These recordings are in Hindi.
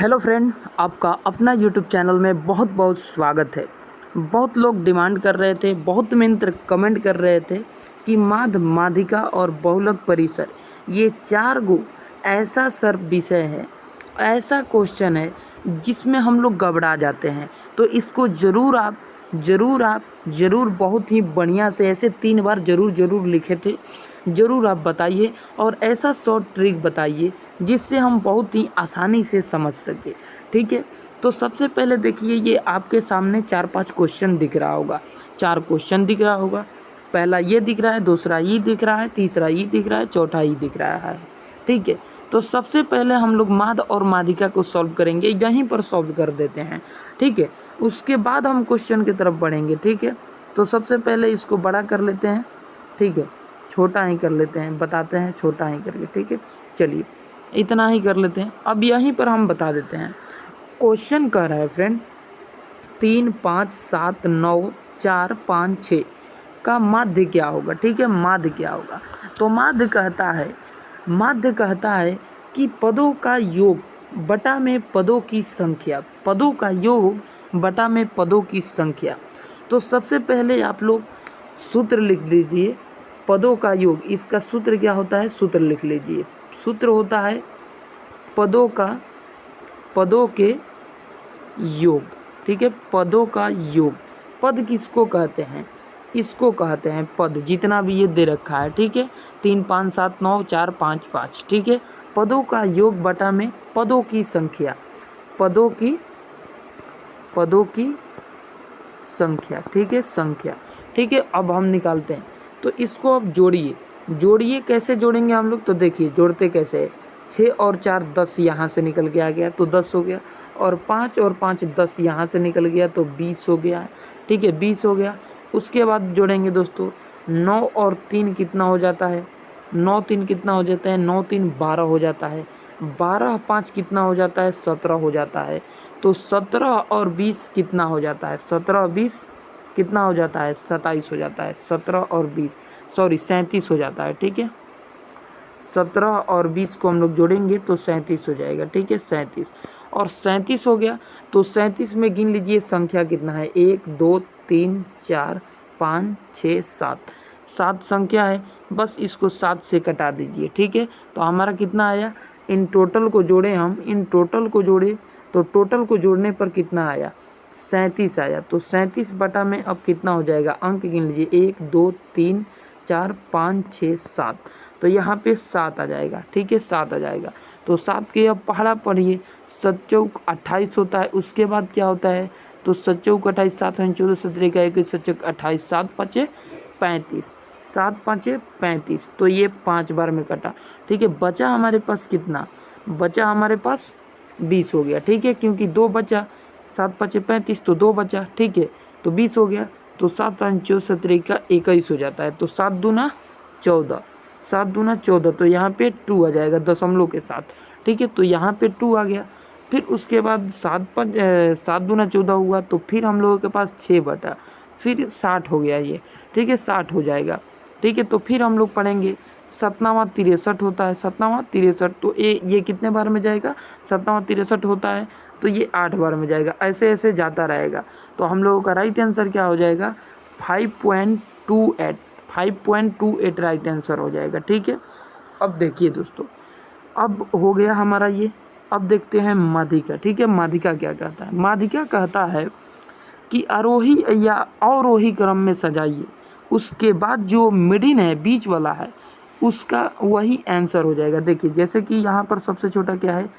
हेलो फ्रेंड, आपका अपना यूट्यूब चैनल में बहुत बहुत स्वागत है। बहुत लोग डिमांड कर रहे थे, बहुत मित्र कमेंट कर रहे थे कि माध्य, माध्यिका और बहुलक परिसर ये 4 गो ऐसा सर विषय है, ऐसा क्वेश्चन है जिसमें हम लोग घबरा जाते हैं। तो इसको ज़रूर बहुत ही बढ़िया से ऐसे 3 बार ज़रूर लिखे थे, ज़रूर आप बताइए और ऐसा शॉर्ट ट्रिक बताइए जिससे हम बहुत ही आसानी से समझ सकें। ठीक है, तो सबसे पहले देखिए, ये आपके सामने 4-5 क्वेश्चन दिख रहा होगा। 4 क्वेश्चन दिख रहा होगा। पहला ये दिख रहा है, दूसरा ये दिख रहा है, तीसरा ये दिख रहा है, चौथा ये दिख रहा है। ठीक है, तो सबसे पहले हम लोग माध्य और माध्यिका को सॉल्व करेंगे, यहीं पर सॉल्व कर देते हैं। ठीक है, उसके बाद हम क्वेश्चन की तरफ बढ़ेंगे। ठीक है, तो सबसे पहले इसको बड़ा कर लेते हैं। ठीक है, छोटा ही कर लेते हैं, बताते हैं छोटा ही करके। ठीक है, चलिए इतना ही कर लेते हैं। अब यहीं पर हम बता देते हैं। क्वेश्चन कह रहा है फ्रेंड 3, 5, 7, 9, 4, 5, 6 का माध्य क्या होगा। ठीक है, माध्य क्या होगा, तो माध्य कहता है कि पदों का योग बटा में पदों की संख्या, पदों का योग बटा में पदों की संख्या। तो सबसे पहले आप लोग सूत्र लिख लीजिए। पदों का योग, इसका सूत्र क्या होता है, सूत्र लिख लीजिए। सूत्र होता है पदों के योग। ठीक है, पदों का योग। पद किसको कहते हैं, इसको कहते हैं पद, जितना भी ये दे रखा है। ठीक है, 3, 5, 7, 9, 4, 5, 5। ठीक है, पदों का योग बटा में पदों की संख्या, पदों की संख्या। ठीक है, संख्या। ठीक है, अब हम निकालते हैं। तो इसको अब जोड़िए। कैसे जोड़ेंगे हम लोग, तो देखिए जोड़ते कैसे है। 6 और 4 10 यहाँ से निकल के आ गया तो 10 हो गया, और 5 और 5 10 यहाँ से निकल गया तो 20 हो गया। ठीक है, 20 हो गया। उसके बाद जोड़ेंगे दोस्तों, 9 और 3 कितना हो जाता है, 9 3 कितना हो जाता है, 9 3 12 हो जाता है। 12 5 कितना हो जाता है, 17 हो जाता है। तो 17 और 20 कितना हो जाता है, 17 और 20 कितना हो जाता है, 27 हो जाता है। 17 और 20 37 हो जाता है। ठीक है, 17 और 20 को हम लोग जोड़ेंगे तो 37 हो जाएगा। ठीक है, 37 और 37 हो गया। तो 37 में गिन लीजिए संख्या कितना है, 1 2 3 4 5 6 7, 7 संख्या है। बस इसको 7 से कटा दीजिए। ठीक है, तो हमारा कितना आया, इन टोटल को जोड़ें हम, इन टोटल को जोड़े तो टोटल को जोड़ने पर कितना आया, 37 आया। तो 37 बटा में अब कितना हो जाएगा, अंक गिन लीजिए, 1 2 3 4 5 6 7, तो यहाँ पे 7 आ जाएगा। ठीक है, 7 आ जाएगा। तो 7 के अब पहाड़ा पढ़िए, 7 चौक 28 होता है। उसके बाद क्या होता है, तो 7 चौक 28, 7 14 17 का 21, 7 चौक 28, 7 5 35, 7 5 35, तो ये 5 बार में कटा। ठीक है, बचा हमारे पास कितना, बचा हमारे पास 20 हो गया। ठीक है, क्योंकि 2 बचा, 7 5 35 तो 2 बचा। ठीक है, तो 20 हो गया। तो 7 5 14 17 का 21 हो जाता है। तो 7 दूना 14, 7 दूना 14, तो यहाँ पे 2 आ जाएगा दशमलव के साथ। ठीक है, तो यहाँ पे 2 आ गया। फिर उसके बाद 7 दूना 14 हुआ, तो फिर हम लोगों के पास 6 बटा, फिर 60 हो गया ये। ठीक है, 60 हो जाएगा। ठीक है, तो फिर हम लोग पढ़ेंगे 7वां 63 होता है, 7वां 63, तो ये कितने बार में जाएगा, 7वां 63 होता है तो ये 8 बार में जाएगा। ऐसे ऐसे जाता रहेगा। तो हम लोगों का राइट आंसर क्या हो जाएगा, 5.28, 5.28 राइट आंसर हो जाएगा। ठीक है, अब देखिए दोस्तों, अब हो गया हमारा ये। अब देखते हैं माध्यिका। ठीक है, माध्यिका क्या कहता है, माध्यिका कहता है कि आरोही या अवरोही क्रम में सजाइए, उसके बाद जो मिडिन है, बीच वाला है, उसका वही आंसर हो जाएगा। देखिए जैसे कि यहाँ पर सबसे छोटा क्या है,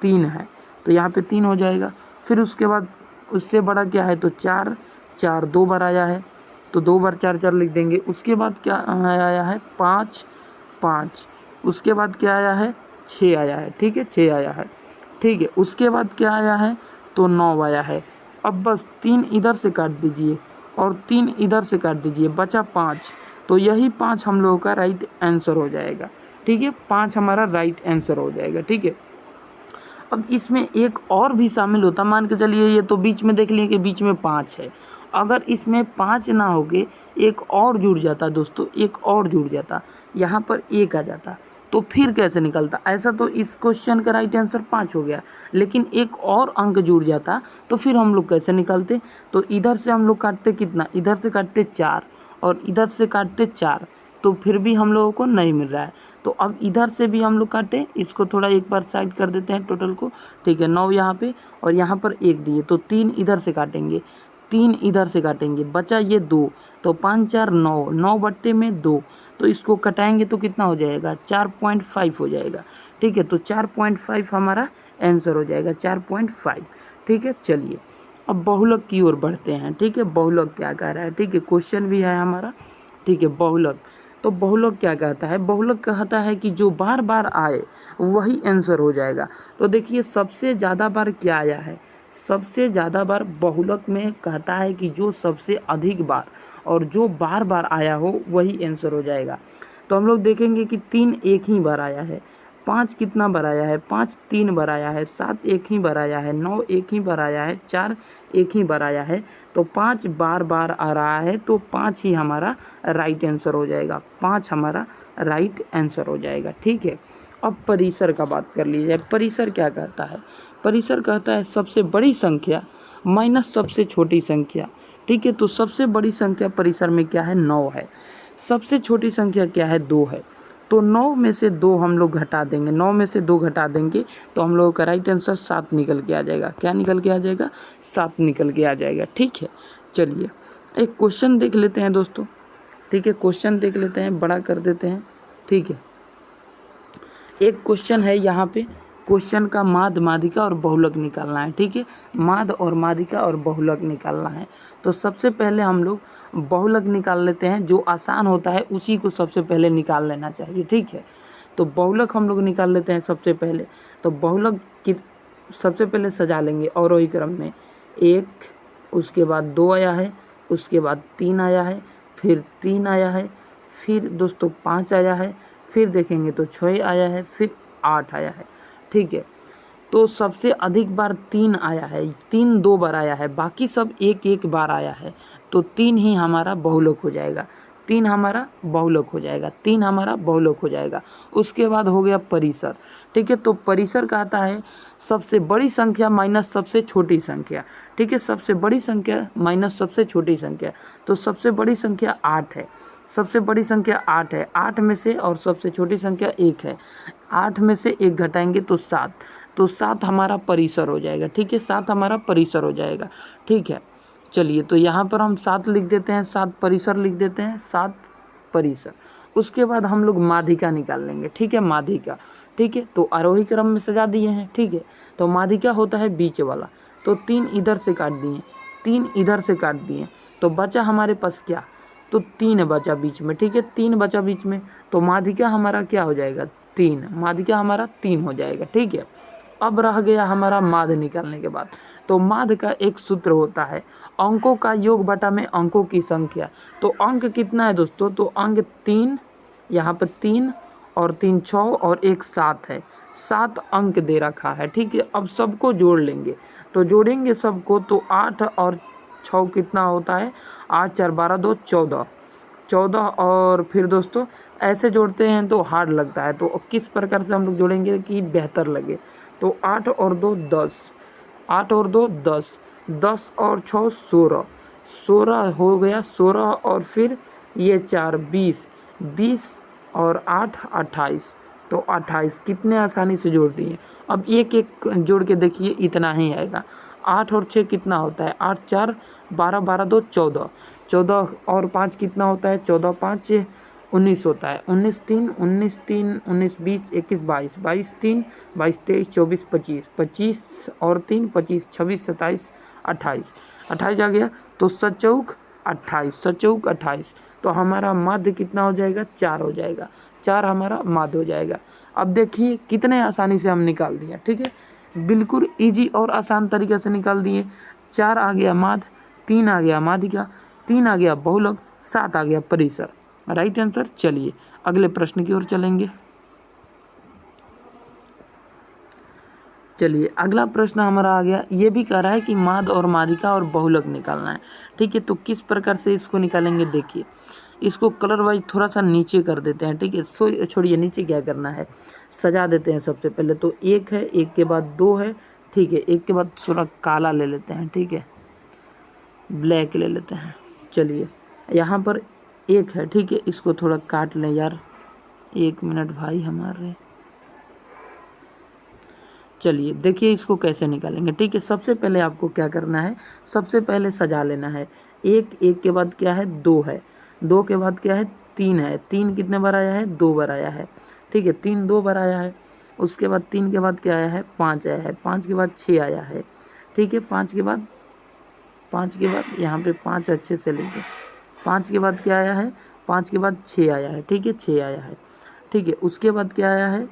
3 है, तो यहाँ पे 3 हो जाएगा। फिर उसके बाद उससे बड़ा क्या है, तो 4, 4 2 बार आया है तो 2 बार 4 4 लिख देंगे। उसके बाद क्या आया है, 5 5, उसके बाद क्या आया है, 6 आया है। ठीक है, 6 आया है। ठीक है, उसके बाद क्या आया है, तो 9 आया है। अब बस 3 इधर से काट दीजिए और 3 इधर से काट दीजिए, बचा 5, तो यही 5 हम लोगों का राइट आंसर हो जाएगा। ठीक है, 5 हमारा राइट आंसर हो जाएगा। ठीक है, अब इसमें एक और भी शामिल होता, मान के चलिए ये तो बीच में देख लिए कि बीच में 5 है, अगर इसमें 5 ना होके एक और जुड़ जाता दोस्तों, एक और जुड़ जाता, यहाँ पर 1 आ जाता, तो फिर कैसे निकलता? ऐसा तो इस क्वेश्चन का राइट आंसर 5 हो गया, लेकिन एक और अंक जुड़ जाता तो फिर हम लोग कैसे निकालते? तो इधर से हम लोग काटते कितना, इधर से काटते 4 और इधर से काटते 4, तो फिर भी हम लोगों को नहीं मिल रहा है। तो अब इधर से भी हम लोग काटें, इसको थोड़ा एक बार साइड कर देते हैं टोटल को, ठीक है। 9 यहाँ पे और यहाँ पर 1 दिए, तो 3 इधर से काटेंगे, 3 इधर से काटेंगे, बचा ये 2, तो 5 4 9, 9 बट्टे में 2, तो इसको कटाएंगे तो कितना हो जाएगा? 4.5 हो जाएगा, ठीक है। तो 4.5 हमारा आंसर हो जाएगा, 4.5, ठीक है। चलिए अब बहुलक की ओर बढ़ते हैं, ठीक है। बहुलक क्या कह रहा है, ठीक है, क्वेश्चन भी है हमारा, ठीक है। बहुलक, तो बहुलक क्या कहता है? बहुलक कहता है कि जो बार बार आए वही आंसर हो जाएगा। तो देखिए सबसे ज़्यादा बार क्या आया है? सबसे ज़्यादा बार बहुलक में कहता है कि जो सबसे अधिक बार और जो बार बार आया हो वही आंसर हो जाएगा। तो हम लोग देखेंगे कि 3 एक ही बार आया है, 5 कितना बार आया है? 5 3 बार आया है, 7 एक ही बार आया है, 9 एक ही बार आया है, 4 एक ही बार आया है। तो 5 बार बार आ रहा है, तो 5 ही हमारा राइट आंसर हो जाएगा, 5 हमारा राइट आंसर हो जाएगा, ठीक है। अब परिसर का बात कर लीजिए। परिसर क्या कहता है? परिसर कहता है सबसे बड़ी संख्या माइनस सबसे छोटी संख्या, ठीक है। तो सबसे बड़ी संख्या परिसर में क्या है? 9 है। सबसे छोटी संख्या क्या है? 2 है। तो 9 में से 2 हम लोग घटा देंगे, 9 में से 2 घटा देंगे तो हम लोगों का राइट आंसर 7 निकल के आ जाएगा। क्या निकल के आ जाएगा? 7 निकल के आ जाएगा, ठीक है। चलिए एक क्वेश्चन देख लेते हैं दोस्तों, ठीक है। क्वेश्चन देख लेते हैं, बड़ा कर देते हैं, ठीक है। एक क्वेश्चन है यहाँ पे, क्वेश्चन का माद मादिका और बहुलक निकालना है, ठीक है। माद और मादिका और बहुलक निकालना है। तो सबसे पहले हम लोग बहुलक निकाल लेते हैं, जो आसान होता है उसी को सबसे पहले निकाल लेना चाहिए, ठीक है। तो बहुलक हम लोग निकाल लेते हैं सबसे पहले। तो बहुलक की सबसे पहले सजा लेंगे अवरोही क्रम में, 1, उसके बाद 2 आया है, उसके बाद 3 आया है, फिर 3 आया है, फिर दोस्तों 5 आया है, फिर देखेंगे तो 6 आया है, फिर 8 आया है, ठीक है। तो सबसे अधिक बार 3 आया है, 3 2 बार आया है, बाकी सब एक एक बार आया है, तो 3 ही हमारा बहुलक हो जाएगा, 3 हमारा बहुलक हो जाएगा, 3 हमारा बहुलक हो जाएगा। उसके बाद हो गया परिसर, ठीक है। तो परिसर कहता है सबसे बड़ी संख्या माइनस सबसे छोटी संख्या, ठीक है। सबसे बड़ी संख्या माइनस सबसे छोटी संख्या, तो सबसे बड़ी संख्या 8 है, सबसे बड़ी संख्या 8 है, 8 में से और सबसे छोटी संख्या 1 है, 8 में से 1 घटाएंगे तो 7, तो 7 हमारा परिसर हो जाएगा, ठीक है। 7 हमारा परिसर हो जाएगा, ठीक है। चलिए तो यहाँ पर हम 7 लिख देते हैं, 7 परिसर लिख देते हैं, 7 परिसर। उसके बाद हम लोग माध्यिका निकाल लेंगे, ठीक है। माध्यिका, ठीक है। तो आरोही क्रम में सजा दिए हैं, ठीक है। तो माध्यिका होता है बीच वाला, तो 3 इधर से काट दिए, 3 इधर से काट दिए, तो बचा हमारे पास क्या? तो 3 बचा बीच में, ठीक है। 3 बचा बीच में, तो माध्यिका हमारा क्या हो जाएगा? 3, माध्यिका हमारा 3 हो जाएगा, ठीक है। अब रह गया हमारा माध्य निकालने के बाद। तो माध्य का एक सूत्र होता है अंकों का योग बटा में अंकों की संख्या। तो अंक कितना है दोस्तों? तो अंक 3, यहाँ पर 3 और 3 6 और 1 7 है, 7 अंक दे रखा है, ठीक है। अब सबको जोड़ लेंगे, तो जोड़ेंगे सबको, तो 8 और 6 कितना होता है? 8 4 12 2 14, 14 और फिर दोस्तों ऐसे जोड़ते हैं तो हार्ड लगता है, तो किस प्रकार से हम लोग जोड़ेंगे कि बेहतर लगे? तो 8 और 2 10, 8 और 2 10, 10 और 6 16, 16 हो गया, 16 और फिर ये 4 20, 20 और 8 28, तो 28 कितने आसानी से जोड़ दिए। अब एक एक जोड़ के देखिए, इतना ही आएगा। 8 और 6 कितना होता है? 8 4 12, 12 2 14, 14 और 5 कितना होता है? 14 5 19 होता है, 19 3 19 3 19 20 21 22, 22 3 22 23 24 25, 25 और 3 25 26 27 28, 28 आ गया, तो 7 चौक 28, 7 चौक 28, तो हमारा माध्य कितना हो जाएगा? 4 हो जाएगा, 4 हमारा माध्य हो जाएगा। अब देखिए कितने आसानी से हम निकाल दिए, ठीक है। बिल्कुल इजी और आसान तरीके से निकाल दिए। 4 आ गया माध्य, 3 आ गया माध्यिका, 3 आ गया बहुलक, 7 आ गया परिसर, राइट आंसर। चलिए अगले प्रश्न की ओर चलेंगे। चलिए अगला प्रश्न हमारा आ गया, ये भी कह रहा है कि माध्य और माध्यिका और बहुलक निकालना है, ठीक है। तो किस प्रकार से इसको निकालेंगे देखिए। इसको कलर वाइज थोड़ा सा नीचे कर देते हैं, ठीक है। सो छोड़िए, नीचे क्या करना है, सजा देते हैं सबसे पहले। तो एक है, एक के बाद दो है, ठीक है। एक के बाद थोड़ा काला ले लेते हैं, ठीक है, ब्लैक ले लेते हैं। चलिए यहाँ पर एक है, ठीक है, इसको थोड़ा काट लें यार, 1 मिनट भाई हमारे। चलिए देखिए इसको कैसे निकालेंगे, ठीक है। सबसे पहले आपको क्या करना है, सबसे पहले सजा लेना है। एक, एक के बाद क्या है, दो है, दो के बाद क्या है, तीन है। तीन कितने बार आया है, 2 बार आया है, ठीक है। 3 2 बार आया है। उसके बाद 3 के बाद क्या आया है, 5 आया है। 5 के बाद 6 आया है, ठीक है। 5 के बाद यहाँ पे 5 अच्छे से लेंगे। 5 के बाद क्या आया है, 5 के बाद 6 आया है, ठीक है, 6 आया है, ठीक है। उसके बाद क्या आया है,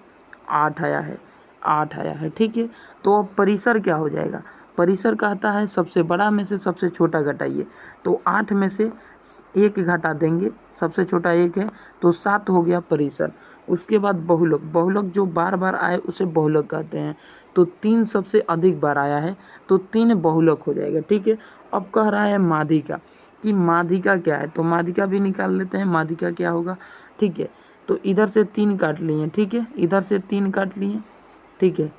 8 आया है, 8 आया है, ठीक है। तो अब परिसर क्या हो जाएगा, परिसर कहता है सबसे बड़ा में से सबसे छोटा घटाइए। तो 8 में से 1 घटा देंगे, सबसे छोटा 1 है, तो 7 हो गया परिसर। उसके बाद बहुलक, बहुलक जो बार बार आए उसे बहुलक कहते हैं। तो 3 सबसे अधिक बार आया है, तो 3 बहुलक हो जाएगा, ठीक है। अब कह रहा है माध्यिका, कि माध्यिका क्या है, तो माध्यिका भी निकाल लेते हैं। माध्यिका क्या होगा, ठीक है। तो इधर से 3 काट लिए, ठीक है, इधर से 3 काट लिए, ठीक है।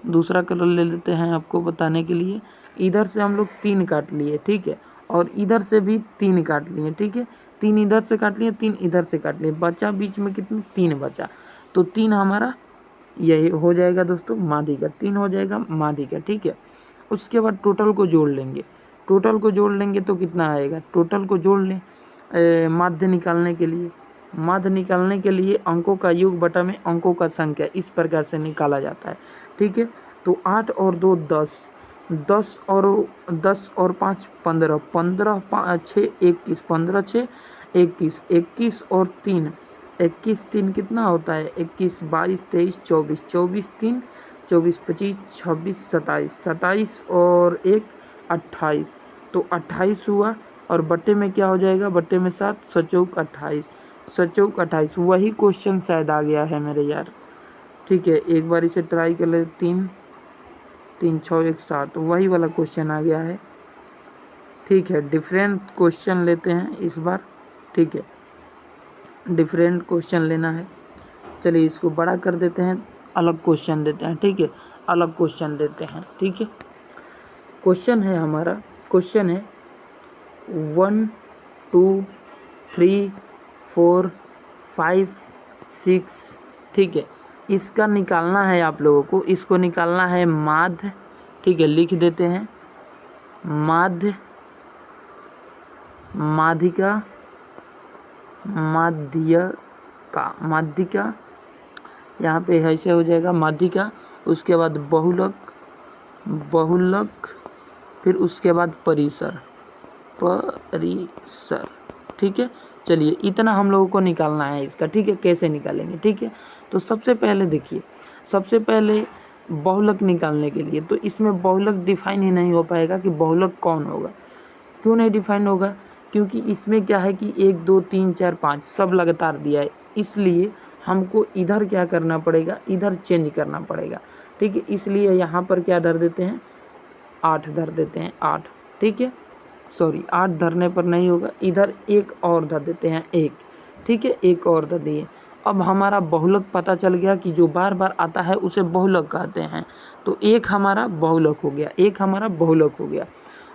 दूसरा कलर ले लेते हैं आपको बताने के लिए। इधर से हम लोग 3 काट लिए, ठीक है, और इधर से भी 3 काट लिए, ठीक है। 3 इधर से काट लिए, 3 इधर से काट लिए, बचा बीच में कितने, 3 बचा। तो 3 हमारा यही हो जाएगा दोस्तों, माध्यिका। 3 हो जाएगा माध्यिका, ठीक है। उसके बाद टोटल को जोड़ लेंगे, टोटल को जोड़ लेंगे तो कितना आएगा, टोटल को जोड़ लें माध्य निकालने के लिए। माध्य निकालने के लिए अंकों का योग बटा में अंकों का संख्या इस प्रकार से निकाला जाता है, ठीक है। तो 8 और 2 10, 10 और 5 15, 15 6 21, 15 6 21, 21 और 3 21, 3 कितना होता है, 21 22 23 24, 24 3 24 25 26 27, 27 और 1 28, तो 28 हुआ। और बट्टे में क्या हो जाएगा, बट्टे में 7, सचौक 28, सचौक 28। वही क्वेश्चन शायद आ गया है मेरे यार, ठीक है। एक बार इसे ट्राई कर ले, 3 3 6 1 7, वही वाला क्वेश्चन आ गया है, ठीक है। डिफरेंट क्वेश्चन लेते हैं इस बार, ठीक है, डिफरेंट क्वेश्चन लेना है। चलिए इसको बड़ा कर देते हैं, अलग क्वेश्चन देते हैं, ठीक है, अलग क्वेश्चन देते हैं, ठीक है। क्वेश्चन है हमारा, क्वेश्चन है 1 2 3 4 5 6, ठीक है। इसका निकालना है आप लोगों को, इसको निकालना है माध्य, ठीक है। लिख देते हैं माध्य, माध्यिका, माध्यिका, माध्यिका, यहाँ पे ऐसे हो जाएगा माध्यिका। उसके बाद बहुलक, बहुलक, फिर उसके बाद परिसर, परिसर, ठीक है। चलिए इतना हम लोगों को निकालना है इसका, ठीक है। कैसे निकालेंगे, ठीक है। तो सबसे पहले देखिए, सबसे पहले बहुलक निकालने के लिए, तो इसमें बहुलक डिफाइन ही नहीं हो पाएगा कि बहुलक कौन होगा। क्यों नहीं डिफाइन होगा, क्योंकि इसमें क्या है कि 1 2 3 4 5 सब लगातार दिया है, इसलिए हमको इधर क्या करना पड़ेगा, इधर चेंज करना पड़ेगा, ठीक है। इसलिए यहाँ पर क्या धर देते हैं, 8 धर देते हैं, 8, ठीक है। सॉरी 8 धरने पर नहीं होगा, इधर एक और धर देते हैं, 1, ठीक है, एक और धर दिए। अब हमारा बहुलक पता चल गया कि जो बार बार आता है उसे बहुलक कहते हैं। तो एक हमारा बहुलक हो गया, एक हमारा बहुलक हो गया।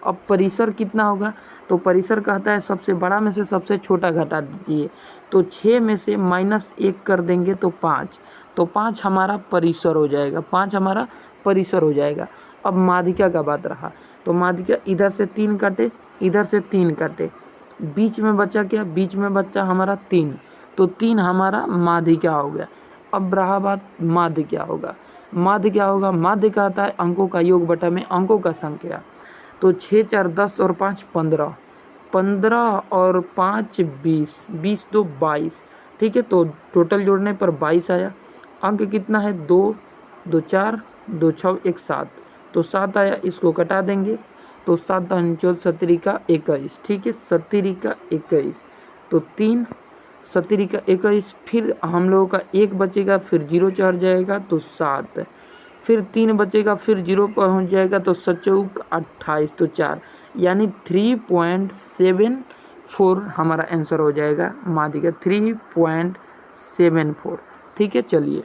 अब परिसर कितना होगा, तो परिसर कहता है सबसे बड़ा में से सबसे छोटा घटा दीजिए। तो 6 में से -1 कर देंगे तो 5, तो 5 हमारा परिसर हो जाएगा, 5 हमारा परिसर हो जाएगा। अब माध्यिका का बात रहा, तो माध्यिका इधर से 3 काटे, इधर से 3 काटे, बीच में बचा क्या, बीच में बचा हमारा 3, तो 3 हमारा माध्यिका हो गया। अब रहा बात माध्य क्या होगा, माध्य क्या होगा, माध्य कहता है अंकों का योग बटा में अंकों का संख्या। तो 6 4 10 और 5 15, 15 और 5 20, 20 2 22, ठीक है। तो टोटल जोड़ने पर 22 आया। अंक कितना है, 2 2 4 2 6 1 7, तो 7 आया, इसको कटा देंगे। तो 7 14 17 का 21, ठीक है, 17 का 21, तो 3 17 का 21, फिर हम लोगों का 1 बचेगा, फिर 0 चढ़ जाएगा तो 7, फिर 3 बचेगा, फिर 0 पहुंच जाएगा तो सचौक 28, तो 4, यानी 3.7 4 हमारा आंसर हो जाएगा माध्यिका 3.74। ठीक है, चलिए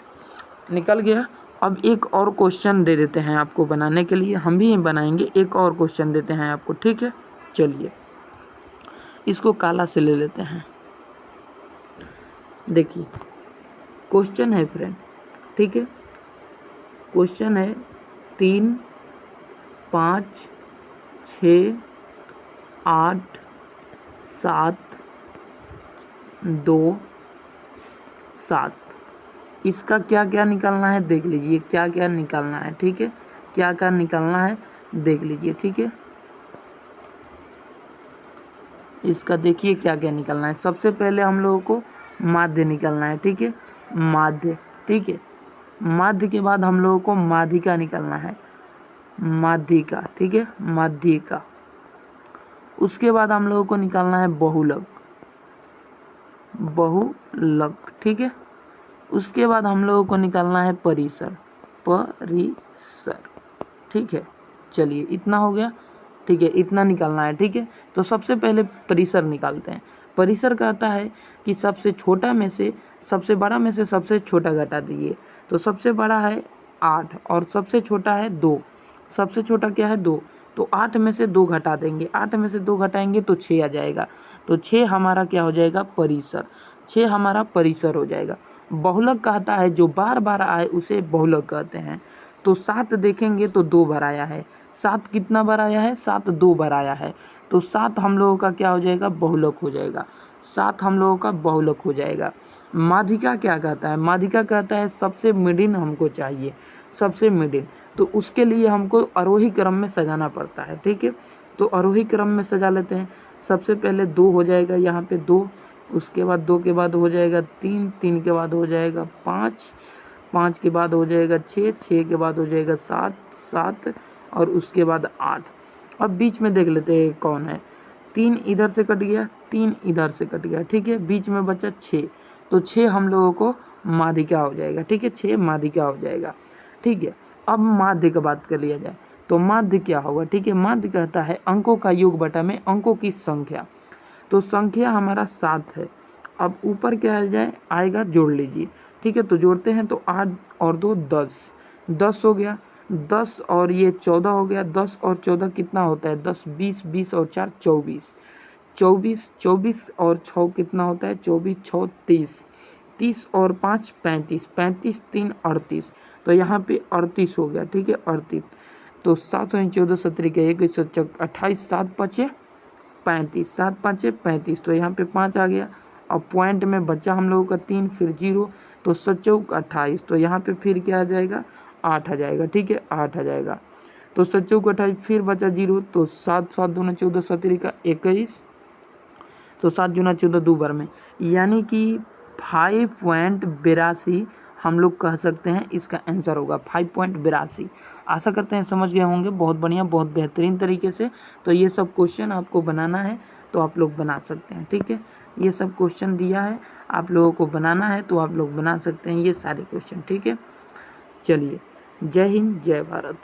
निकल गया। अब एक और क्वेश्चन दे देते हैं आपको बनाने के लिए, हम भी बनाएंगे, एक और क्वेश्चन देते हैं आपको। ठीक है, चलिए इसको काला से ले लेते हैं। देखिए क्वेश्चन है फ्रेंड, ठीक है, क्वेश्चन है 3, 5, 6, 8, 7, 2, 7। इसका क्या क्या निकालना है देख लीजिए, क्या क्या निकालना है। ठीक है, क्या क्या निकालना है देख लीजिए। ठीक है, इसका देखिए क्या क्या निकालना है। सबसे पहले हम लोगों को माध्य निकालना है। ठीक है, माध्य। ठीक है, माध्य के बाद हम लोगों को माध्यिका निकालना है, माध्यिका। ठीक है, माध्यिका। उसके बाद हम लोगों को निकालना है बहुलक, बहुलक। ठीक है, उसके बाद हम लोगों को निकालना है परिसर, परिसर। ठीक है, चलिए इतना हो गया। ठीक है, इतना निकालना है। ठीक है, तो सबसे पहले परिसर निकालते हैं। परिसर कहता है कि सबसे छोटा में से सबसे बड़ा में से सबसे छोटा घटा दीजिए। तो सबसे बड़ा है 8 और सबसे छोटा है 2। सबसे छोटा क्या है 2, तो 8 में से 2 घटा देंगे, 8 में से 2 घटाएंगे तो 6 आ जाएगा। तो 6 हमारा क्या हो जाएगा, परिसर। 6 हमारा परिसर हो जाएगा। बहुलक कहता है जो बार बार आए उसे बहुलक कहते हैं। तो 7 देखेंगे तो 2 बार आया है। 7 कितना बार आया है, 7 2 बार आया है। तो 7 हम लोगों का क्या हो जाएगा, बहुलक हो जाएगा। 7 हम लोगों का बहुलक हो जाएगा। माध्यिका क्या कहता है, माध्यिका कहता है सबसे मिडिल हमको चाहिए, सबसे मिडिल। तो उसके लिए हमको आरोही क्रम में सजाना पड़ता है। ठीक है, तो आरोही क्रम में सजा लेते हैं। सबसे पहले 2 हो जाएगा, यहाँ पे 2, उसके बाद 2 के बाद हो जाएगा 3, 3 के बाद हो जाएगा 5, 5 के बाद हो जाएगा 6, 6 के बाद हो जाएगा 7, 7 और उसके बाद 8। अब बीच में देख लेते हैं कौन है। 3 इधर से कट गया, 3 इधर से कट गया। ठीक है, बीच में बचा 6, तो 6 हम लोगों को माध्यिका हो जाएगा। ठीक है, 6 माध्यिका हो जाएगा। ठीक है, अब माध्य की बात कर लिया जाए तो माध्य क्या होगा। ठीक है, माध्य कहता है अंकों का योग बटा में अंकों की संख्या। तो संख्या हमारा 7 है। अब ऊपर क्या आ जाए आएगा, जोड़ लीजिए। ठीक है, तो जोड़ते हैं तो 8 और 2 10, 10 हो गया। 10 और ये 14 हो गया। 10 और 14 कितना होता है, 10, 20, 20 और 4 24, 24, 24 और 6 कितना होता है, 24, 6 30, 30 और 5 35, 35 3 38। तो यहाँ पे 38 हो गया। ठीक है, 38। तो 7 और 14 17 का 1 28, 7 5 35, 7 5 35। तो यहाँ पे 5 आ गया। अब पॉइंट में बचा हम लोगों का 3, फिर 0, तो 7 चौक 28। तो यहाँ पे फिर क्या आ जाएगा, 8 आ जाएगा। ठीक है, 8 आ जाएगा। तो 7 चौक 28, फिर बचा 0, तो 7 7 दूना 14 17 का 21। तो 7 दूना 14 दो बार में, यानी कि 5.82 हम लोग कह सकते हैं इसका आंसर होगा 5.82। आशा करते हैं समझ गए होंगे। बहुत बढ़िया, बहुत बेहतरीन तरीके से। तो ये सब क्वेश्चन आपको बनाना है तो आप लोग बना सकते हैं। ठीक है, ये सब क्वेश्चन दिया है, आप लोगों को बनाना है तो आप लोग बना सकते हैं ये सारे क्वेश्चन। ठीक है, चलिए, जय हिंद, जय भारत।